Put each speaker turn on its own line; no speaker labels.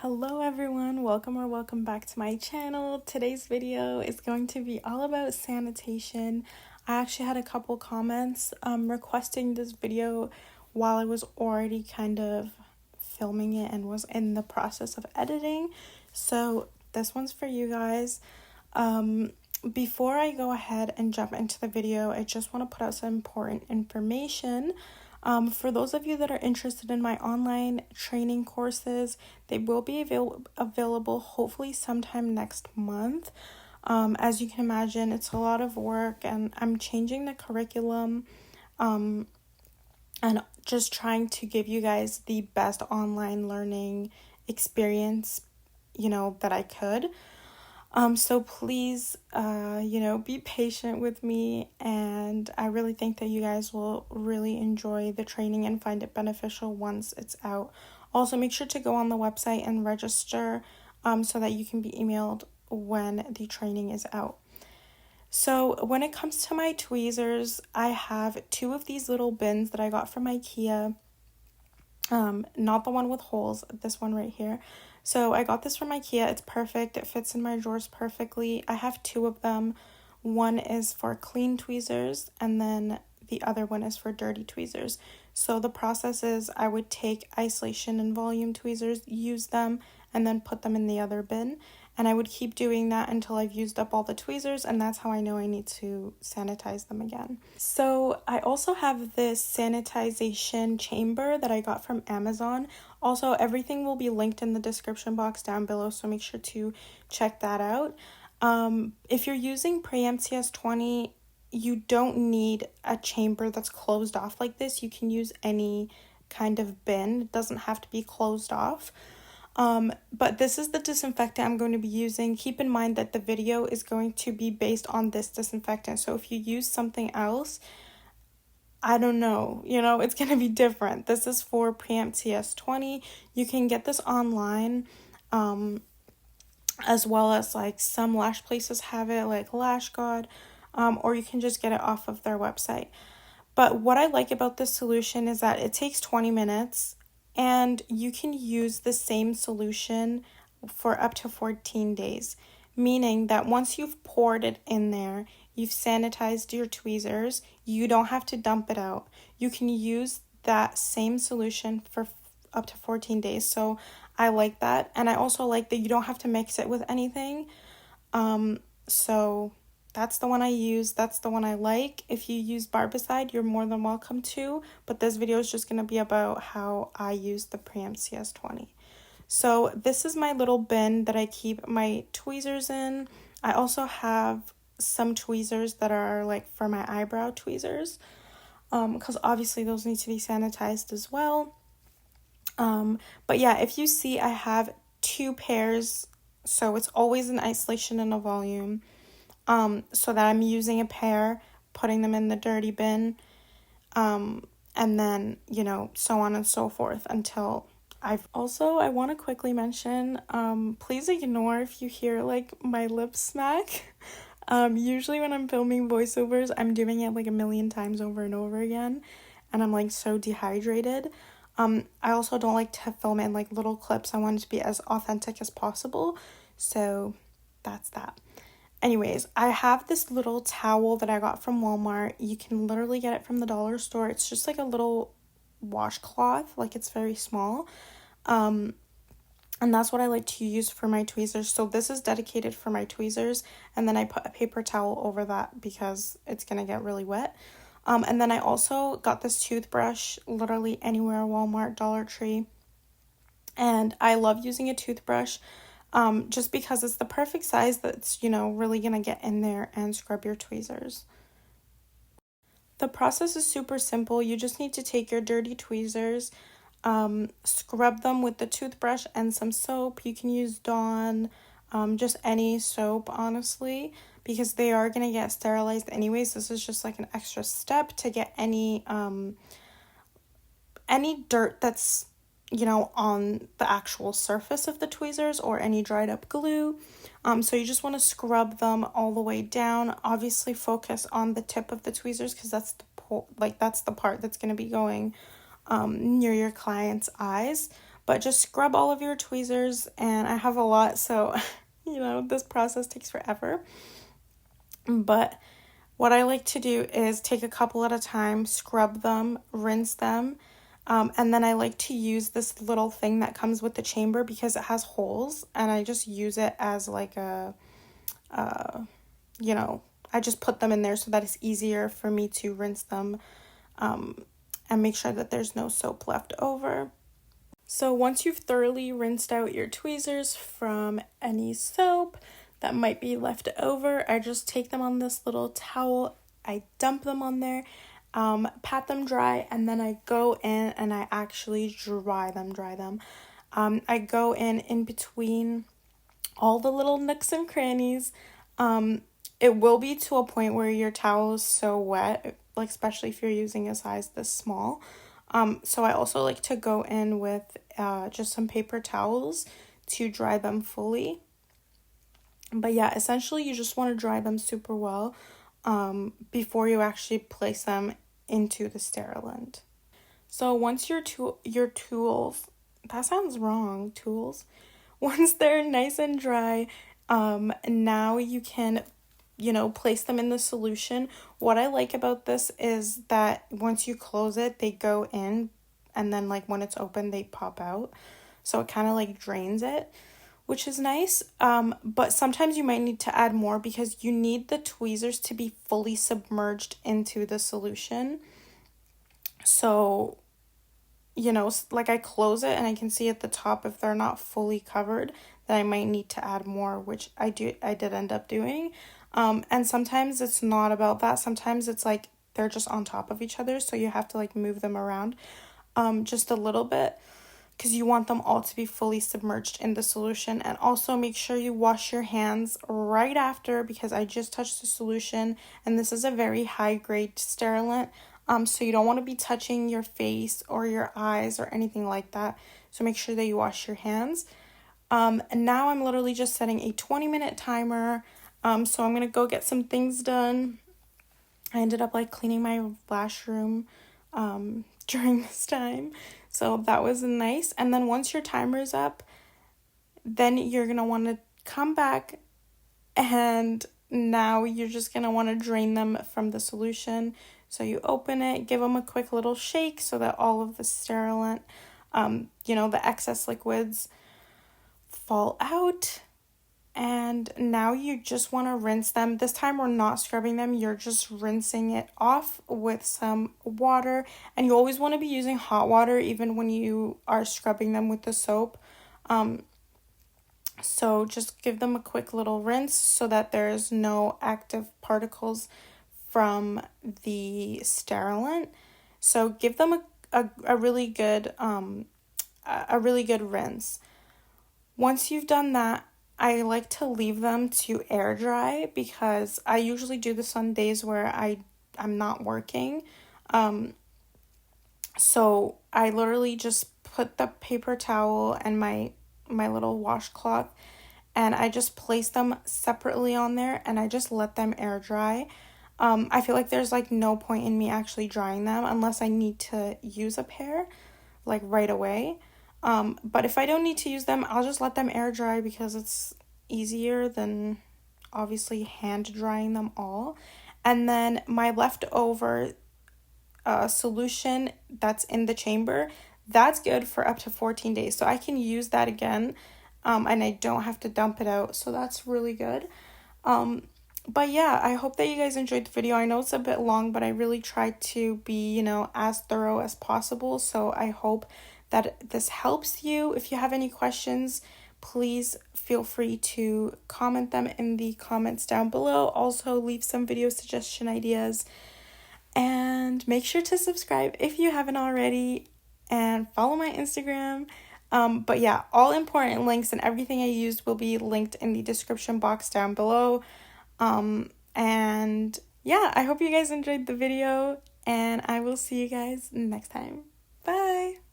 Hello everyone, welcome back to my channel. Today's video is going to be all about sanitation. I actually had a couple comments requesting this video while I was already kind of filming it and was in the process of editing. So this one's for you guys. Before I go ahead and jump into the video, I just want to put out some important information. For those of you that are interested in my online training courses, they will be available hopefully sometime next month. As you can imagine, it's a lot of work and I'm changing the curriculum and just trying to give you guys the best online learning experience, that I could. So please, be patient with me, and I really think that you guys will really enjoy the training and find it beneficial once it's out. Also, make sure to go on the website and register so that you can be emailed when the training is out. So when it comes to my tweezers, I have two of these little bins that I got from IKEA. Not the one with holes, this one right here. So I got this from IKEA. It's perfect. It fits in my drawers perfectly. I have two of them. One is for clean tweezers and then the other one is for dirty tweezers. So the process is I would take isolation and volume tweezers, use them, and then put them in the other bin. And I would keep doing that until I've used up all the tweezers, and that's how I know I need to sanitize them again. So I also have this sanitization chamber that I got from Amazon. Also, everything will be linked in the description box down below, so make sure to check that out. If you're using Pre-MCS 20, you don't need a chamber that's closed off like this. You can use any kind of bin. It doesn't have to be closed off. But this is the disinfectant I'm going to be using. Keep in mind that the video is going to be based on this disinfectant. So if you use something else, I don't know, it's going to be different. This is for Pre-MCS 20. You can get this online, as well as like some lash places have it, like Lash, or you can just get it off of their website. But what I like about this solution is that it takes 20 minutes. And you can use the same solution for up to 14 days, meaning that once you've poured it in there, you've sanitized your tweezers, you don't have to dump it out. You can use that same solution for up to 14 days. So I like that. And I also like that you don't have to mix it with anything. So that's the one I use. That's the one I like. If you use Barbicide, you're more than welcome to. But this video is just going to be about how I use the Pre-MCS 20. So this is my little bin that I keep my tweezers in. I also have some tweezers that are like for my eyebrow tweezers. Because obviously those need to be sanitized as well. But yeah, if you see, I have two pairs. So it's always an isolation and a volume. So that I'm using a pair, putting them in the dirty bin, and then, so on and so forth until I want to quickly mention, please ignore if you hear, like, my lips smack. Usually when I'm filming voiceovers, I'm doing it, like, a million times over and over again, and I'm, like, so dehydrated. I also don't like to film it in, like, little clips. I want it to be as authentic as possible, so that's that. Anyways, I have this little towel that I got from Walmart. You can literally get it from the dollar store. It's just like a little washcloth, like it's very small. And that's what I like to use for my tweezers. So this is dedicated for my tweezers, and then I put a paper towel over that because it's going to get really wet. And then I also got this toothbrush literally anywhere, Walmart, Dollar Tree. And I love using a toothbrush. Just because it's the perfect size that's, really going to get in there and scrub your tweezers. The process is super simple. You just need to take your dirty tweezers, scrub them with the toothbrush and some soap. You can use Dawn, just any soap, honestly, because they are going to get sterilized anyways. This is just like an extra step to get any dirt that's on the actual surface of the tweezers or any dried up glue. So you just want to scrub them all the way down. Obviously focus on the tip of the tweezers because that's the part that's going to be going near your client's eyes. But just scrub all of your tweezers, and I have a lot, so you know, this process takes forever. But what I like to do is take a couple at a time, scrub them, rinse them, and then I like to use this little thing that comes with the chamber because it has holes, and I just use it as like a, you know, I just put them in there so that it's easier for me to rinse them, and make sure that there's no soap left over. So once you've thoroughly rinsed out your tweezers from any soap that might be left over, I just take them on this little towel, I dump them on there, pat them dry, and then I go in and I actually dry them. I go in between all the little nooks and crannies. It will be to a point where your towel is so wet, like especially if you're using a size this small. So I also like to go in with just some paper towels to dry them fully. But yeah, essentially you just want to dry them super well before you actually place them into the sterilant. So once your tools, that sounds wrong, tools. Once they're nice and dry, now you can, you know, place them in the solution. What I like about this is that once you close it, they go in, and then like when it's open, they pop out. So it kind of like drains it, which is nice. But sometimes you might need to add more because you need the tweezers to be fully submerged into the solution. So, you know, like I close it and I can see at the top if they're not fully covered, that I might need to add more, which I did end up doing. And sometimes it's not about that. Sometimes it's like they're just on top of each other, so you have to like move them around just a little bit because you want them all to be fully submerged in the solution. And also make sure you wash your hands right after, because I just touched the solution and this is a very high grade sterilant. So you don't want to be touching your face or your eyes or anything like that. So make sure that you wash your hands. And now I'm literally just setting a 20-minute timer. So I'm going to go get some things done. I ended up like cleaning my lash room during this time. So that was nice. And then once your timer is up, then you're going to want to come back, and now you're just going to want to drain them from the solution. So you open it, give them a quick little shake so that all of the sterilant, you know, the excess liquids fall out. And now you just want to rinse them. This time we're not scrubbing them. You're just rinsing it off with some water. And you always want to be using hot water even when you are scrubbing them with the soap. So just give them a quick little rinse so that there's no active particles from the sterilant. So give them a really good rinse. Once you've done that, I like to leave them to air dry because I usually do this on days where I'm not working. So I literally just put the paper towel and my little washcloth, and I just place them separately on there and I just let them air dry. I feel like there's like no point in me actually drying them unless I need to use a pair like right away. But if I don't need to use them, I'll just let them air dry because it's easier than obviously hand drying them all. And then my leftover solution that's in the chamber, that's good for up to 14 days. So I can use that again, and I don't have to dump it out. So that's really good. But yeah, I hope that you guys enjoyed the video. I know it's a bit long, but I really tried to be, you know, as thorough as possible. So I hope that this helps you. If you have any questions, please feel free to comment them in the comments down below. Also, leave some video suggestion ideas. And make sure to subscribe if you haven't already. And follow my Instagram. But yeah, all important links and everything I used will be linked in the description box down below. And yeah, I hope you guys enjoyed the video, and I will see you guys next time. Bye!